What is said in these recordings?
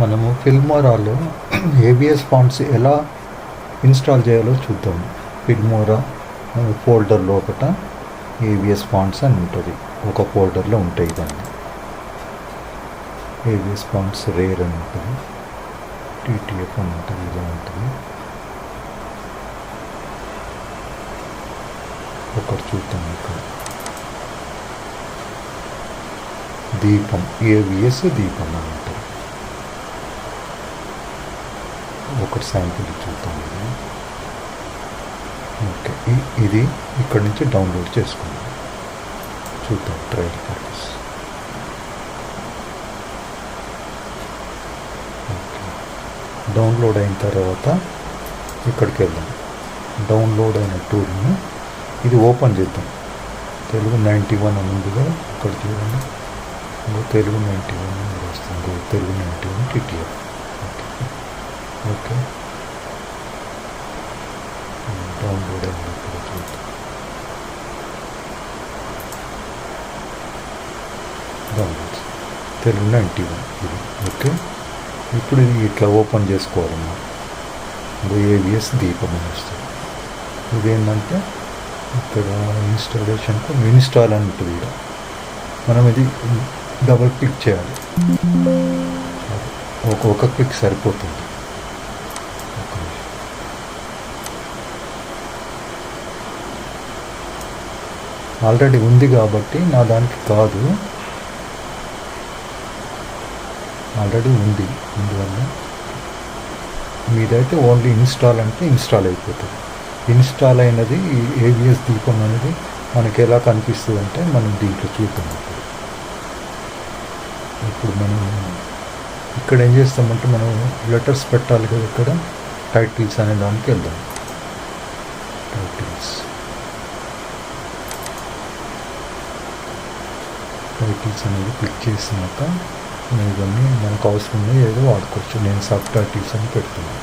మనము ఫిల్మోరాలో AVS fonts ఎలా install చేయాలో చూద్దాం. ఫిల్మోరా ఫోల్డర్లో ఒకట ఏవిఎస్ ఫాంట్స్ అని ఉంటుంది, ఒక ఫోల్డర్లో ఉంటాయి. దాన్ని ఏవిఎస్ ఫాంట్స్ రేర్ అని ఉంటుంది, టీటీఎఫ్ అని ఉంటుంది, ఇలా ఉంటుంది. ఒకటి చూద్దాం. ఇక్కడ దీపం, ఏవిఎస్ దీపం అని ఉంటుంది. ఒకటి శాంపిల్ చూద్దాం. ఓకే, ఇది ఇక్కడ నుంచి డౌన్లోడ్ చేసుకుందాం. చూద్దాం ట్రయల్ పర్పస్. ఓకే, డౌన్లోడ్ అయిన తర్వాత ఇక్కడికి వెళ్దాం. డౌన్లోడ్ అయిన టూల్ని ఇది ఓపెన్ చేద్దాం. తెలుగు 91 అని ఉంది కదా, ఇక్కడ చూడండి. తెలుగు 91 వస్తుంది, తెలుగు 91 టీటీఎఫ్. ఓకే, డౌన్లోడ్ అయింది. ఇక్కడ చూద్దాం. డౌన్లోడ్ తెలుగు 91 ఇది. ఓకే, ఇప్పుడు ఇది ఇట్లా ఓపెన్ చేసుకోవాలన్నమాట. ఏవిఎస్ దీపం అని వస్తుంది. ఇదేంటంటే ఇక్కడ ఇన్స్టాలేషన్కు ఇన్స్టాల్ అని ఉంటుంది. ఇక్కడ మనం ఇది డబుల్ క్లిక్ చేయాలి. ఒక క్లిక్ సరిపోతుంది. ఆల్రెడీ ఉంది కాబట్టి నా దానికి కాదు, ఆల్రెడీ ఉంది. అందువల్ల మీదైతే ఓన్లీ ఇన్స్టాల్ అంటే ఇన్స్టాల్ అయిపోతుంది. ఇన్స్టాల్ అయినది ఏవిఎస్ దీపం అనేది మనకి ఎలా కనిపిస్తుంది అంటే మనం దీంట్లో చూద్దాం. ఇప్పుడు మనం ఇక్కడ ఏం చేస్తామంటే మనం లెటర్స్ పెట్టాలి కదా. ఇక్కడ టైటిల్స్ అనే దానికి వెళ్దాం. టైటిల్స్ అనేది క్లిక్ చేసినాక ఇవన్నీ మనకు అవసరం ఉన్నాయి, ఏదో వాడుకోవచ్చు. నేను సబ్ టైటిల్స్ అని పెడుతున్నాను.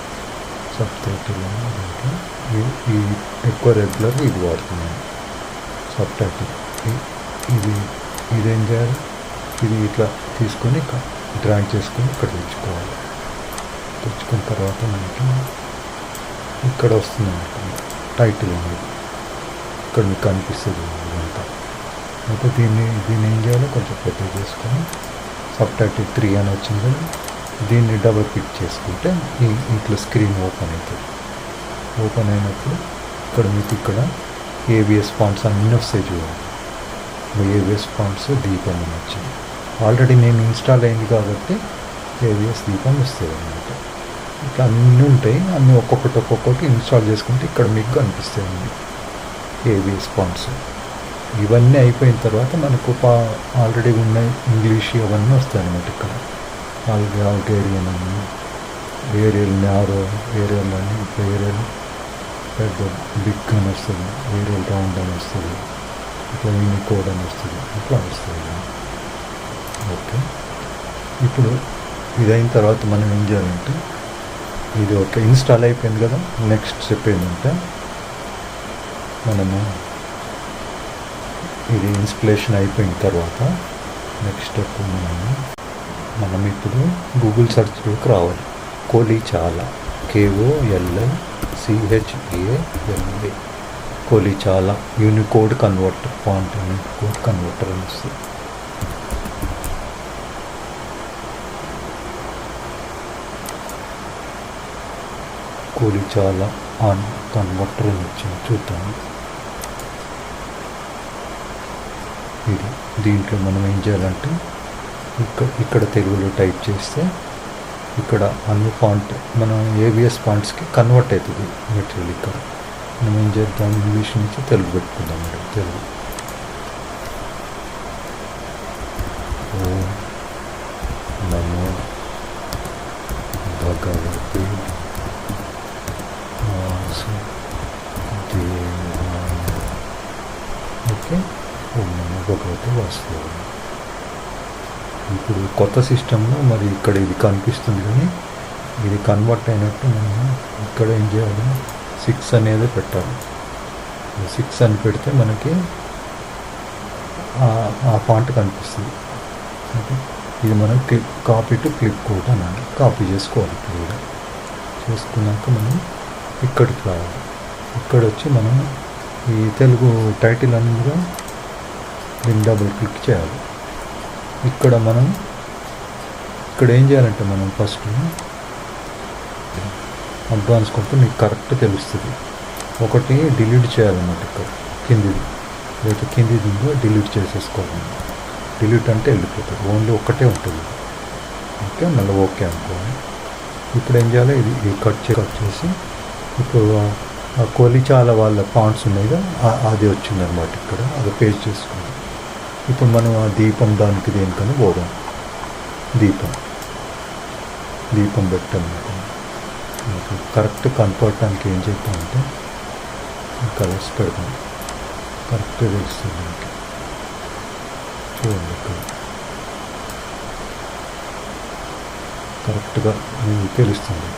సబ్ టైటిల్ అంటే ఈ ఎక్కువ రెగ్యులర్ ఇది వాడుతున్నాను. సబ్ టైటిల్ ఇదేం చేయాలి, ఇది ఇట్లా తీసుకొని డ్రాగ్ చేసుకొని ఇక్కడ తెచ్చుకోవాలి. తెచ్చుకున్న తర్వాత మనకి ఇక్కడ వస్తుంది అనుకోండి టైటిల్ అనేది. ఇక్కడ మీకు కనిపిస్తుంది ఇదంతా. అయితే దీన్ని ఏం చేయాలో కొంచెం పెద్ద చేసుకొని సబ్ టైటిల్ 3 అని వచ్చింది కదా, దీన్ని డబుల్ క్లిక్ చేసుకుంటే ఇట్లా స్క్రీన్ ఓపెన్ అవుతుంది. ఓపెన్ అయినప్పుడు ఇక్కడ మీకు ఇక్కడ ఏవిఎస్ ఫాంట్స్ అన్నీ వస్తాయి చూడండి. ఏవిఎస్ ఫాంట్స్ దీపం అని వచ్చింది. ఆల్రెడీ నేను ఇన్స్టాల్ అయింది కాబట్టి ఏవిఎస్ దీపం వస్తుంది అన్నమాట. ఇట్లా అన్నీ ఉంటాయి, అన్నీ ఒక్కొక్కటి ఇన్స్టాల్ చేసుకుంటే ఇక్కడ మీకు కనిపిస్తాయండి ఏవిఎస్ ఫాంట్స్. ఇవన్నీ అయిపోయిన తర్వాత మనకు ఆల్రెడీ ఉన్న ఇంగ్లీష్ అవన్నీ వస్తాయి అన్నమాట. ఇక్కడ ఆల్గేరియన్ అని, ఏరియల్ న్యారో, ఏరియల్ అని, ఏరియల్ పెద్ద బిగ్ అని వస్తుంది, ఏరియల్ రౌండ్ అని వస్తుంది, ఇట్లా యూనికోడ్ అని వస్తుంది, ఇట్లా వస్తుంది. ఓకే, ఇప్పుడు ఇదైన తర్వాత మనం ఏం చేయాలంటే ఇది ఓకే ఇన్స్టాల్ అయిపోయింది కదా. నెక్స్ట్ స్టెప్ ఏంటంటే మనము ఇది ఇన్స్టలేషన్ అయిపోయిన తర్వాత నెక్స్ట్ స్టెప్ మనం ఇప్పుడు గూగుల్ సెర్చ్లోకి రావాలి. Kolichala, KOLLCHALA, Kolichala Unicode converter, font Unicode converter అని వస్తుంది. కోలిచాలా ఆన్ కన్వర్టర్ అని వచ్చింది, చూద్దాం. ఇది దీంట్లో మనం ఏం చేయాలంటే ఇక్కడ తెలుగులో టైప్ చేస్తే ఇక్కడ అన్ని ఫాంట్ మనం ఏవిఎస్ ఫాంట్స్కి కన్వర్ట్ అవుతుంది మెటీరియల్. ఇక్కడ మనం ఏం చేద్దాం, ఇంగ్లీష్ నుంచి తెలుగు పెట్టుకుందాం. మేడం తెలుగు ఓం నమో భగవతే వాసుదేవాయ. ఓకే, ఓం నమో భగవతే వాసుదేవాయ. ఇప్పుడు కొత్త సిస్టంలో మరి ఇక్కడ ఇది కనిపిస్తుంది, కానీ ఇది కన్వర్ట్ అయినట్టు మనం ఇక్కడ ఏం చేయాలి, 6 అనేది పెట్టాలి. 6 అని పెడితే మనకి ఆ ఫాంట్ కనిపిస్తుంది. ఓకే, ఇది మనం కాపీ టు క్లిప్ కోడ్ అనాలి. కాపీ చేసుకోవాలి. ఇప్పుడు కూడా చేసుకున్నాక మనం ఇక్కడికి రావాలి. ఇక్కడ వచ్చి మనం ఈ తెలుగు టైటిల్ అనేది దీన్ని డబుల్ క్లిక్ చేయాలి. ఇక్కడ మనం ఇక్కడ ఏం చేయాలంటే మనం ఫస్ట్ అడ్వాన్స్ కొడితే మీకు కరెక్ట్ తెలుస్తుంది. ఒకటి డిలీట్ చేయాలన్నమాట. ఇక్కడ కిందిది లేదా కిందిది ఉందో డిలీట్ చేసేసుకోవాలి. డిలీట్ అంటే వెళ్ళిపోతుంది. ఓన్లీ ఒక్కటే ఉంటుంది. ఓకే, మళ్ళీ ఓకే అనుకోవాలి. ఇప్పుడు ఏం చేయాలి, ఇది కట్ చేసి ఇప్పుడు ఆ కొలిచాల వాళ్ళ పాయింట్స్ ఉన్నాయి అది వచ్చిందనమాట. ఇక్కడ అది పేస్ట్ చేసుకుందాం. ఇప్పుడు మనం ఆ దీపం దానికి దేనికని పోదాం. దీపం పెట్టామనుకో మనకు కరెక్ట్ కనపడటానికి ఏం చేద్దామంటే కలర్స్ పెడదాం. కరెక్ట్ తెలుస్తుంది మనకి. చూడండి ఇక్కడ కరెక్ట్గా మీకు తెలుస్తుంది.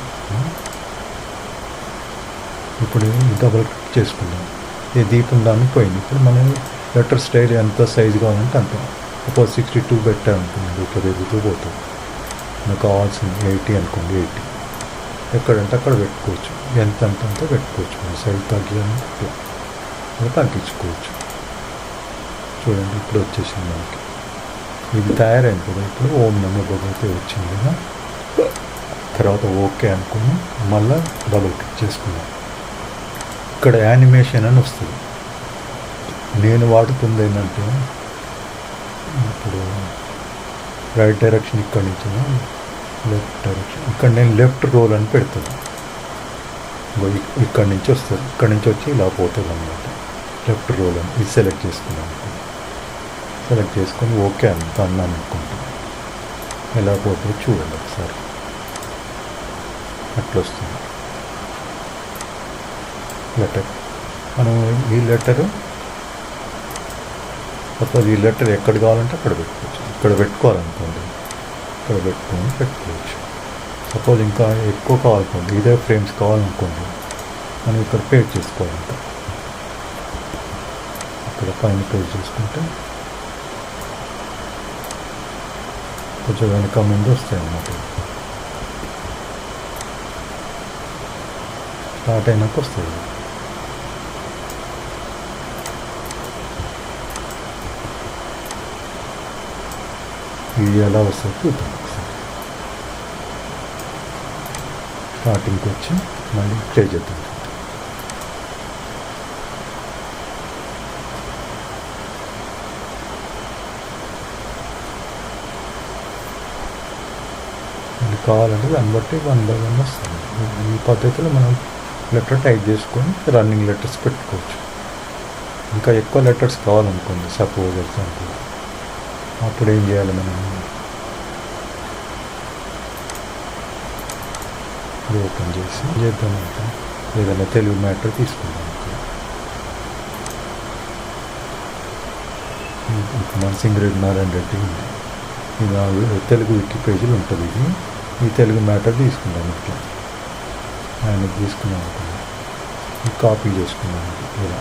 ఇప్పుడు డబుల్ క్లిక్ చేసుకుందాం. ఈ దీపం దానికి పోయింది. ఇప్పుడు మనం లెటర్ స్టైల్ ఎంత సైజు కావాలంటే అంత. సపోజ్ 62 పెట్టాలనుకోండి, ఇట్లా తిరుగుతూ పోతుంది. మనకు కావాల్సింది 80 అనుకోండి. 80 ఎక్కడంటే అక్కడ పెట్టుకోవచ్చు. ఎంత అంత పెట్టుకోవచ్చు. మన సైజ్ తగ్గాలంటే అట్లా తగ్గించుకోవచ్చు. చూడండి ఇప్పుడు వచ్చేసింది మనకి. ఇది తయారైంది కదా. ఇప్పుడు ఓం నమో భగవతే వచ్చింది కదా. తర్వాత ఓకే అనుకుని మళ్ళీ డబుల్ క్లిక్ చేసుకున్నాం. ఇక్కడ యానిమేషన్ అని వస్తుంది. నేను వాడుతుంది ఏంటంటే ఇప్పుడు రైట్ డైరెక్షన్ ఇక్కడి నుంచి లెఫ్ట్ డైరెక్షన్. ఇక్కడ నేను లెఫ్ట్ రోల్ అని పెడతాను. ఇక్కడి నుంచి వస్తుంది. ఇక్కడి నుంచి వచ్చి ఇలా పోతుంది అన్నమాట. లెఫ్ట్ రోల్ అని ఇది సెలెక్ట్ చేసుకున్నాను. సెలెక్ట్ చేసుకొని ఓకే అన్నాను అనుకుంటాను. ఎలా పోతుందో చూడండి ఒకసారి. అట్లా వస్తుంది లెటర్. మనం ఈ లెటరు సపోజ్ ఈ లెటర్ ఎక్కడ కావాలంటే అక్కడ పెట్టుకోవచ్చు. ఇక్కడ పెట్టుకోవాలనుకోండి ఇక్కడ పెట్టుకోవచ్చు. సపోజ్ ఇంకా ఎక్కువ కావాలనుకోండి, ఇదే ఫ్రేమ్స్ కావాలనుకోండి, మనం ఇక్కడ పేస్ట్ చేసుకోవాలంట. ఇక్కడ పైన పేస్ట్ చేసుకుంటే కొంచెం వెనక ముందు వస్తాయి అన్నమాట. స్టార్ట్ అయినాక వస్తుంది. ఇది ఎలా వస్తుంది చూద్దాం ఒకసారి. స్టార్టింగ్కి వచ్చి మళ్ళీ ప్లే చేద్దాం. ఇది కావాలంటే దాన్ని బట్టి 1 by 1 వస్తుంది. ఈ పద్ధతిలో మనం లెటర్ టైప్ చేసుకొని రన్నింగ్ లెటర్స్ పెట్టుకోవచ్చు. ఇంకా ఎక్కువ లెటర్స్ కావాలనుకోండి, సపోజ్ ఎగ్జాంపుల్, అప్పుడు ఏం చేయాలి, మనం ఇది ఓపెన్ చేసి చేద్దామంటే ఏదైనా తెలుగు మ్యాటర్ తీసుకుందాం. ఇక్కడ మన సింగరెడ్డి నారాయణ రెడ్డి ఉంది. ఇది తెలుగు వికీ పేజీలు ఉంటుంది. ఇది ఈ తెలుగు మ్యాటర్ తీసుకుందాం. ఇట్లా ఆయన తీసుకున్నాం అనుకున్నాం. కాపీ చేసుకున్నాం ఇలా.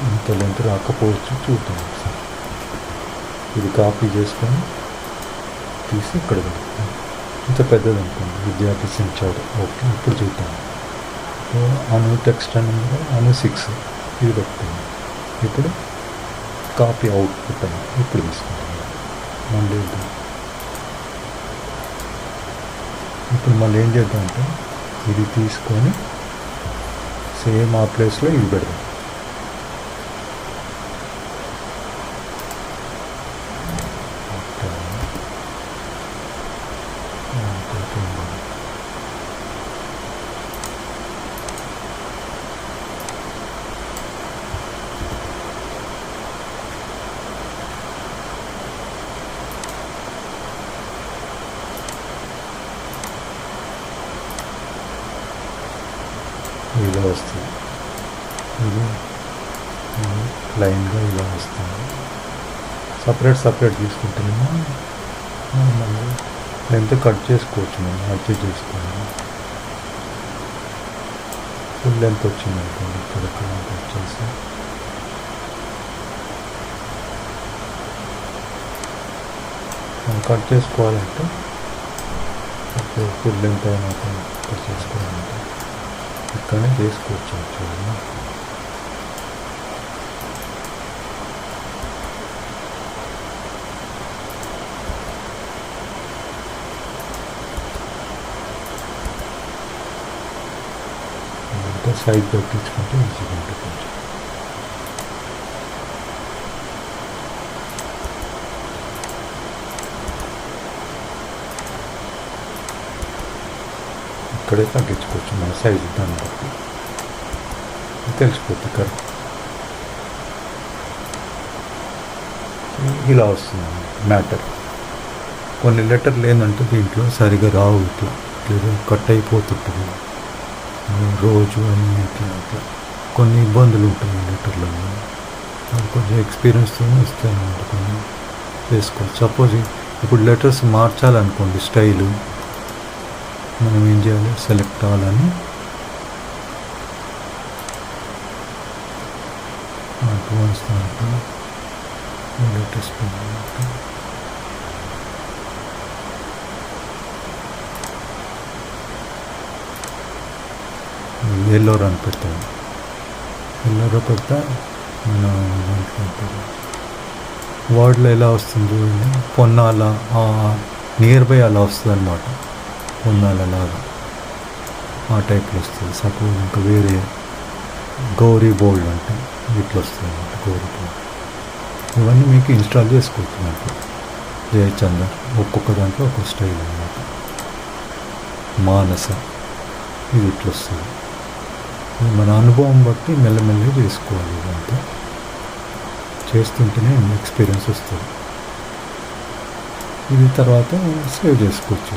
ఇంత లెంత్ రాకపోవచ్చు, చూద్దాం ఒకసారి. ఇది కాపీ చేసుకొని తీసి ఇక్కడ పెడతాం. ఇంత పెద్దది అనుకోండి, విద్యార్థి సించాడు. ఓకే, ఇప్పుడు చూద్దాం. అను టెక్స్ట్ అని అను 6 ఇది పెట్టుకున్నాం. ఇప్పుడు కాపీ అవుట్పుట్ అని ఇప్పుడు తీసుకుంటాం. మళ్ళీ ఇప్పుడు మళ్ళీ ఏం చేద్దామంటే ఇది తీసుకొని సేమ్ ఆ ప్లేస్లో ఇది పెడదాం. ఇలా వస్తుంది. ఇది లైన్గా ఇలా వస్తుంది. సపరేట్ తీసుకుంటేనేమో మళ్ళీ లెంత్ కట్ చేసుకోవచ్చు. మనం అడ్జస్ట్ చేసుకోవాలి. ఫుల్ లెంత్ వచ్చింది అనుకోండి, ఇక్కడ వచ్చేసి మనం కట్ చేసుకోవాలంటే ఫుల్ లెంత్ అయినా కట్ చేసుకోవాలంటే ఇక్కడనే చేసుకోవచ్చు యాక్చువల్గా. అంటే సైడ్ పెట్టించుకుంటే ఈజీగా ఉంటుంది కొంచెం. ఇక్కడే తగ్గించుకోవచ్చు మన సైజు దాన్ని బట్టి తెలిసిపోతుంది కరెక్ట్. ఇలా వస్తుంది మ్యాటర్. కొన్ని లెటర్లు ఏంటంటే దీంట్లో సరిగా రావు, ఇట్లా లేదా కట్ అయిపోతుంటుంది రోజు అన్నీ ఇట్లా అట్లా కొన్ని ఇబ్బందులు ఉంటాయి ఈ లెటర్లలో. అది కొంచెం ఎక్స్పీరియన్స్తో వస్తాయి అన్నమాట. కొన్ని చేసుకోవచ్చు. సపోజ్ ఇప్పుడు లెటర్స్ మార్చాలనుకోండి స్టైలు, మనం ఏం చేయాలి, సెలెక్ట్ అవ్వాలని అడ్వాన్స్ దాంట్లో లేటెస్ట్ ఎల్లో రన్ పెట్టాము. ఎల్లో పెడతా మన దాంట్లో వర్డ్లో ఎలా వస్తుంది పొన్నాల నియర్ బై అలా వస్తుంది అనమాట. పొన్నాలలాగా ఆ టైప్లో వస్తుంది. సపోజ్ ఇంకా వేరే గౌరీ బోల్డ్ అంటే ఇట్లా వస్తుంది అన్నమాట. గౌరీ బోల్డ్ ఇవన్నీ మీకు ఇన్స్టాల్ చేసుకోవచ్చు. నాకు జయచందర్ ఒక్కొక్క దాంట్లో ఒక్కొక్క స్టైల్ అన్నమాట. మానస ఇది ఇట్లా వస్తుంది. మన అనుభవం బట్టి మెల్లమెల్లగా చేసుకోవాలి. ఇదంతా చేస్తుంటేనే ఎక్స్పీరియన్స్ వస్తుంది. ఇది తర్వాత సేవ్ చేసుకోవచ్చు.